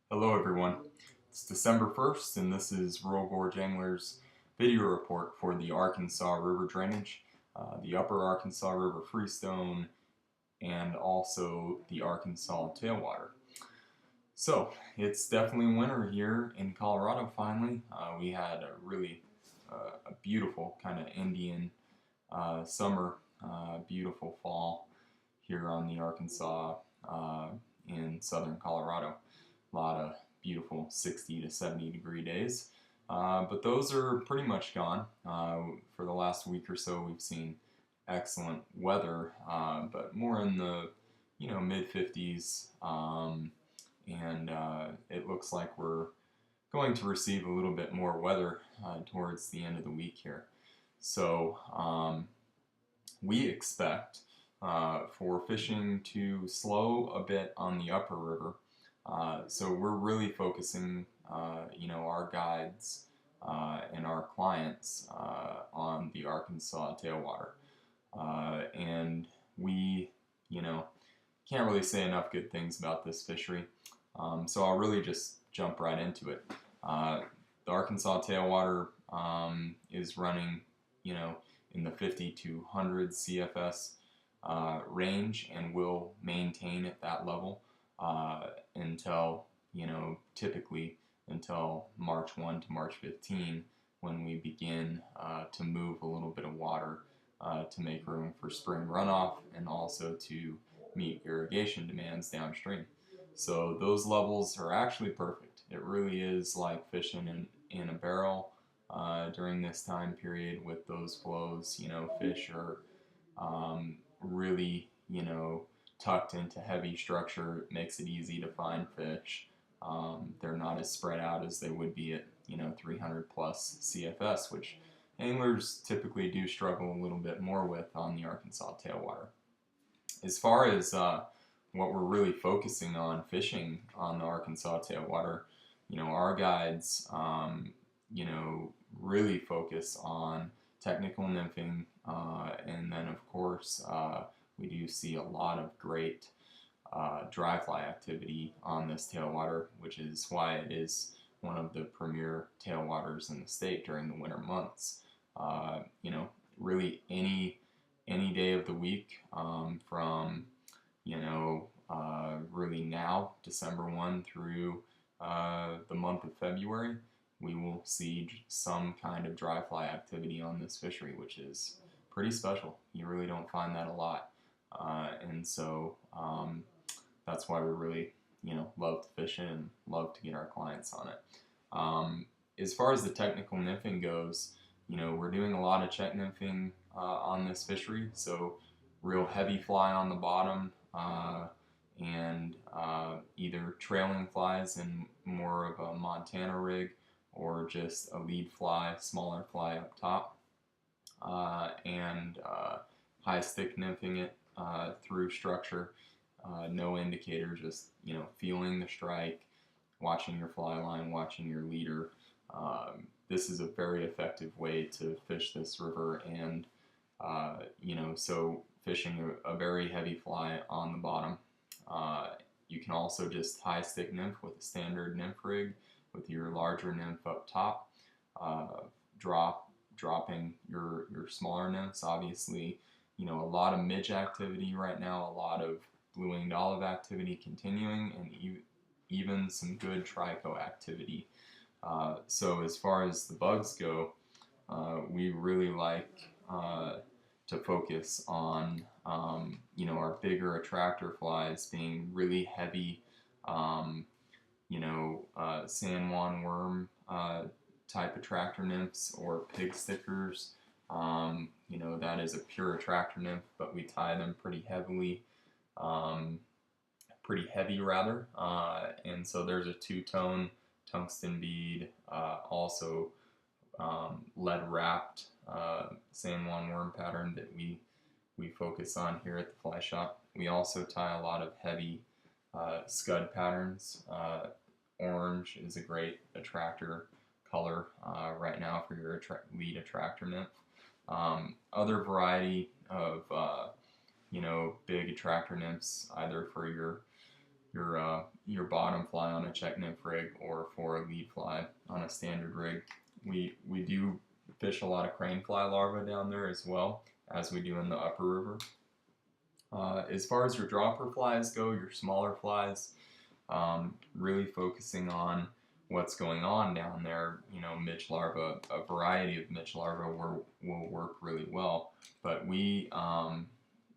Hello everyone, it's December 1st and this is Rural Gorge Anglers video report for the Arkansas River drainage, the Upper Arkansas River Freestone, and also the Arkansas Tailwater. So, it's definitely winter here in Colorado finally. We had a really a beautiful kind of Indian summer, beautiful fall here on the Arkansas in southern Colorado. A lot of beautiful 60 to 70 degree days. But those are pretty much gone. For the last week or so, we've seen excellent weather, but more in the mid 50s, and it looks like we're going to receive a little bit more weather towards the end of the week here. So we expect for fishing to slow a bit on the upper river. So we're really focusing, our guides and our clients on the Arkansas tailwater. And we, can't really say enough good things about this fishery. So I'll really just jump right into it. The Arkansas tailwater is running, in the 50 to 100 CFS range and will maintain at that level until, typically until March 1 to March 15 when we begin to move a little bit of water to make room for spring runoff and also to meet irrigation demands downstream. So those levels are actually perfect. It really is like fishing in a barrel during this time period with those flows. Fish are really, tucked into heavy structure. It makes it easy to find fish. They're not as spread out as they would be at, 300 plus CFS, which anglers typically do struggle a little bit more with on the Arkansas tailwater. As far as what we're really focusing on fishing on the Arkansas tailwater, our guides, really focus on technical nymphing, and then of course we do see a lot of great dry fly activity on this tailwater, which is why it is one of the premier tailwaters in the state during the winter months. Really any day of the week, from really now December 1 through the month of February, we will see some kind of dry fly activity on this fishery, which is pretty special. You really don't find that a lot, and so that's why we really love to fish it and love to get our clients on it. As far as the technical nymphing goes, we're doing a lot of check nymphing on this fishery, so real heavy fly on the bottom, and either trailing flies in more of a Montana rig or just a lead fly, smaller fly up top, and high stick nymphing it through structure. No indicator, just feeling the strike, watching your fly line, watching your leader. This is a very effective way to fish this river, and so fishing a very heavy fly on the bottom. You can also just high stick nymph with a standard nymph rig with your larger nymph up top, dropping your smaller nymphs. Obviously, a lot of midge activity right now, a lot of blue-winged olive activity continuing, and even some good trico activity. So as far as the bugs go, we really like to focus on our bigger attractor flies being really heavy, San Juan worm type attractor nymphs or pig stickers. That is a pure attractor nymph, but we tie them pretty heavily, pretty heavy rather, and so there's a two-tone tungsten bead, also lead wrapped San Juan worm pattern that we focus on here at the fly shop. We also tie a lot of heavy scud patterns. Orange is a great attractor color right now for your lead attractor nymph. Other variety of big attractor nymphs, either for your your bottom fly on a check nymph rig or for a lead fly on a standard rig. We do fish a lot of crane fly larvae down there as well as we do in the upper river. As far as your dropper flies go, your smaller flies, really focusing on what's going on down there. You know, midge larvae, a variety of midge larvae will work really well, but we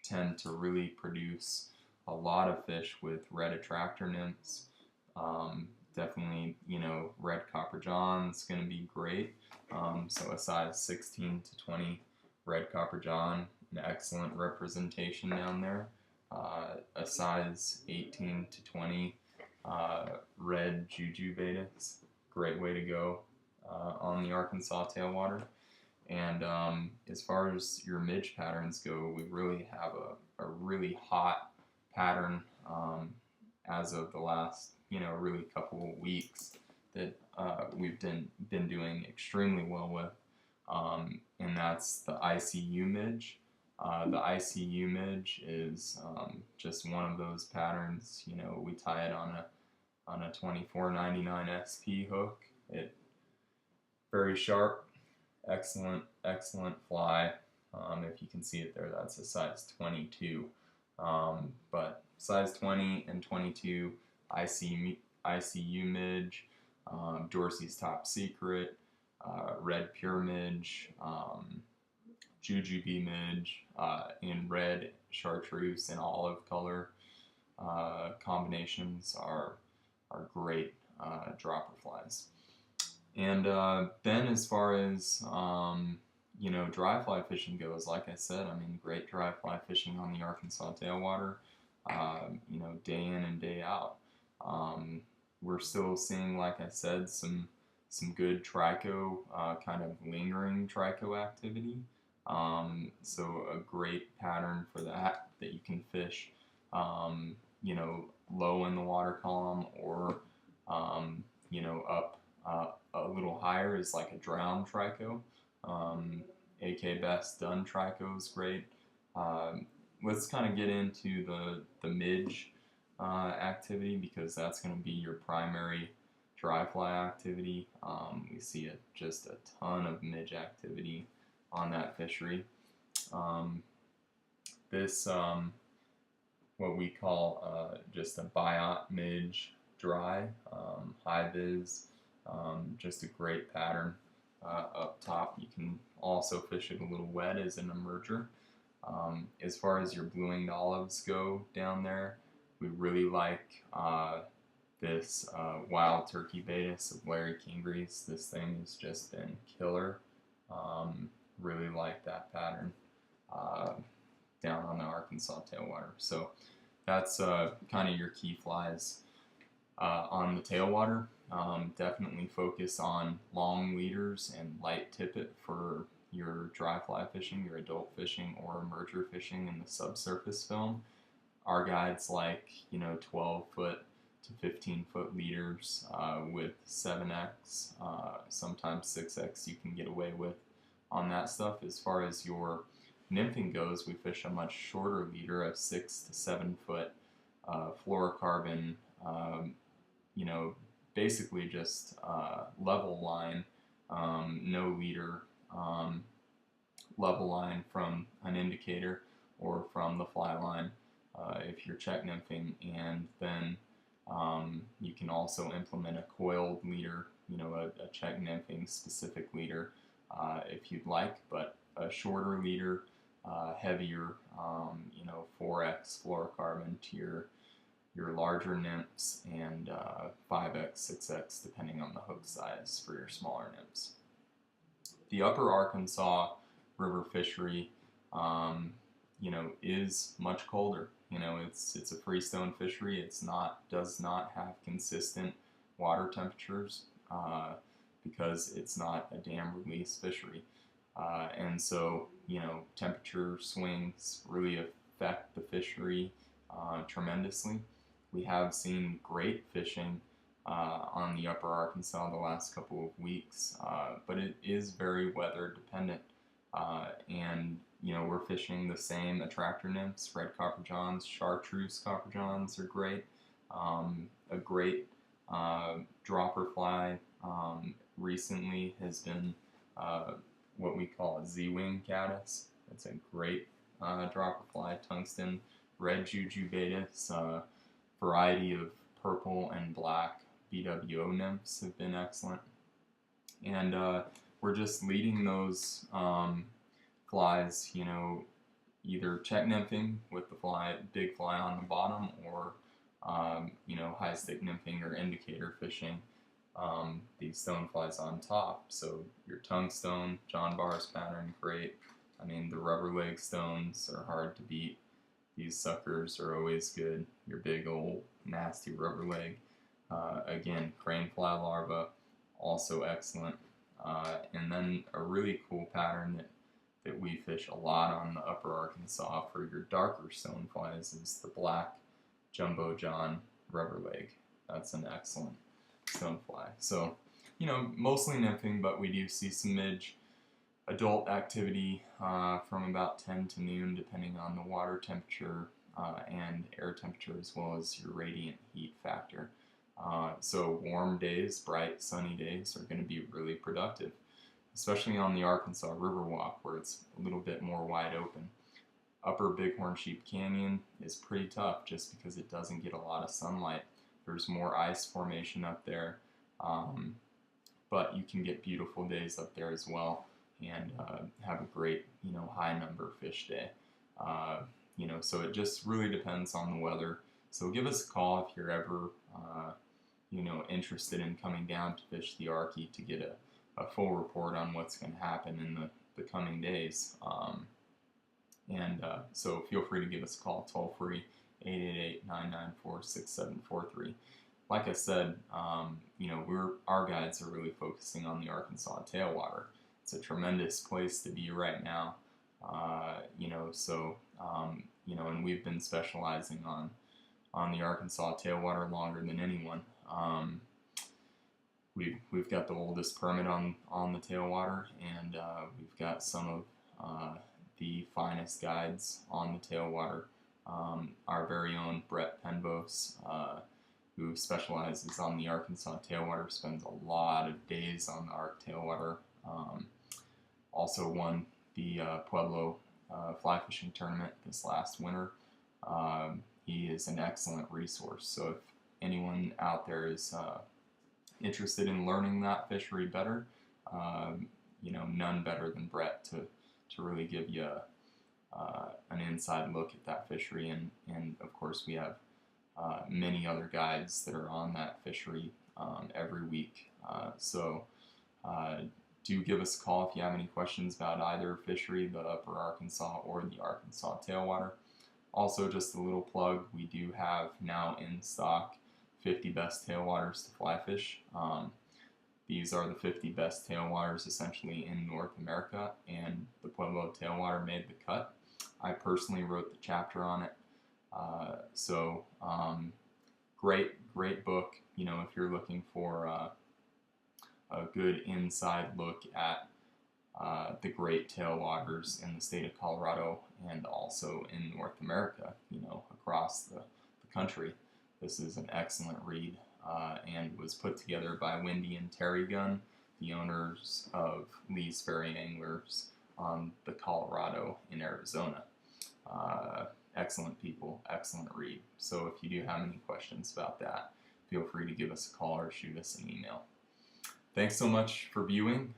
tend to really produce a lot of fish with red attractor nymphs. Definitely, you know, red copper john's going to be great. So a size 16 to 20 red copper john, an excellent representation down there. A size 18 to 20 red jujubedis, great way to go on the Arkansas tailwater. And as far as your midge patterns go, we really have a really hot pattern as of the last, you know, really couple of weeks that we've been doing extremely well with, and that's the ICU midge. The ICU midge is just one of those patterns. You know, we tie it on a 24.99 SP hook. It very sharp, excellent fly. If you can see it there, that's a size 22. But size 20 and 22 ICU midge, Dorsey's Top Secret, red pure midge, jujube midge in red, chartreuse, and olive color combinations are great dropper flies. And then as far as you know, dry fly fishing goes, like I said, I mean, great dry fly fishing on the Arkansas tailwater, you know, day in and day out. We're still seeing, like I said, some good trico, kind of lingering trico activity. So a great pattern for that you can fish, you know, low in the water column or, you know, up a little higher is like a drowned trico. AK Best done trico is great. Let's kind of get into the midge activity, because that's going to be your primary dry fly activity. We see just a ton of midge activity on that fishery. This what we call just a biot midge dry, high vis, just a great pattern. Up top, you can also fish it a little wet as an emerger. As far as your blue-winged olives go down there, we really like this wild turkey baetis of Larry Kingrea's. This thing has just been killer. Really like that pattern down on the Arkansas tailwater. So that's kind of your key flies on the tailwater. Definitely focus on long leaders and light tippet for your dry fly fishing, your adult fishing, or emerger fishing in the subsurface film. Our guides like, you know, 12-foot to 15-foot leaders with 7x, sometimes 6x you can get away with on that stuff. As far as your nymphing goes, we fish a much shorter leader, a 6 to 7 foot fluorocarbon, you know, basically just level line, no leader, level line from an indicator or from the fly line if you're check nymphing, and then you can also implement a coiled leader, you know, a check nymphing specific leader if you'd like, but a shorter leader, heavier, you know, 4x fluorocarbon to your larger nymphs, and 5x, 6x depending on the hook size for your smaller nymphs. The upper Arkansas river fishery, you know, is much colder. You know, it's a freestone fishery. Does not have consistent water temperatures because it's not a dam release fishery, and so, you know, temperature swings really affect the fishery tremendously. We have seen great fishing on the upper Arkansas the last couple of weeks, but it is very weather dependent, and you know, we're fishing the same attractor nymphs, red copper johns, chartreuse copper johns are great, A great dropper fly recently has been what we call a Z-wing caddis. It's a great dropper fly, tungsten, red jujubatus, variety of purple and black BWO nymphs have been excellent. And we're just leading those flies, you know, either check nymphing with the big fly on the bottom, or you know, high stick nymphing or indicator fishing these stoneflies on top. So your tungstone, John Barr's pattern, great. I mean, the rubber leg stones are hard to beat. These suckers are always good. Your big old nasty rubber leg. Again, crane fly larva, also excellent. And then a really cool pattern that we fish a lot on the upper Arkansas for your darker stoneflies is the black Jumbo John rubber leg. That's an excellent stonefly. So, you know, mostly nymphing, but we do see some midge adult activity from about 10 to noon, depending on the water temperature and air temperature, as well as your radiant heat factor. So warm days, bright sunny days are going to be really productive, especially on the Arkansas River Walk, where it's a little bit more wide open. Upper Bighorn Sheep Canyon is pretty tough just because it doesn't get a lot of sunlight. There's more ice formation up there, but you can get beautiful days up there as well, and have a great, you know, high number fish day. You know, so it just really depends on the weather. So give us a call if you're ever, you know, interested in coming down to fish the Arky to get a full report on what's going to happen in the coming days. So feel free to give us a call, toll free, 888-994-6743. Like I said, you know, our guides are really focusing on the Arkansas tailwater. It's a tremendous place to be right now. You know, so you know, and we've been specializing on the Arkansas tailwater longer than anyone. We've got the oldest permit on the tailwater, and we've got some of the finest guides on the tailwater. Our very own Brett Penbos, who specializes on the Arkansas tailwater, spends a lot of days on the Ark tailwater. Also won the Pueblo fly fishing tournament this last winter. He is an excellent resource. So if anyone out there is interested in learning that fishery better, you know, none better than Brett to really give you an inside look at that fishery. And of course we have many other guides that are on that fishery every week. So do give us a call if you have any questions about either fishery, the Upper Arkansas or the Arkansas tailwater. Also, just a little plug, we do have now in stock 50 best tailwaters to fly fish. These are the 50 best tailwaters essentially in North America, and the Pueblo tailwater made the cut. I personally wrote the chapter on it. Great book, you know, if you're looking for a good inside look at the great tailwaters in the state of Colorado and also in North America, you know, across the country. This is an excellent read and was put together by Wendy and Terry Gunn, the owners of Lee's Ferry Anglers on the Colorado in Arizona. Excellent people, excellent read. So if you do have any questions about that, feel free to give us a call or shoot us an email. Thanks so much for viewing.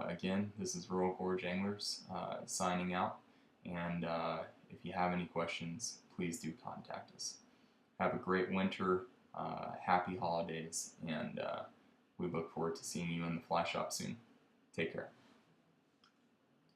Again, this is Rural Gorge Anglers signing out, and if you have any questions, please do contact us. Have a great winter, happy holidays, and we look forward to seeing you in the fly shop soon. Take care.